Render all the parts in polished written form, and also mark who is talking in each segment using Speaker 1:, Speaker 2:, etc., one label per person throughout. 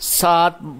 Speaker 1: 7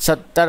Speaker 1: 70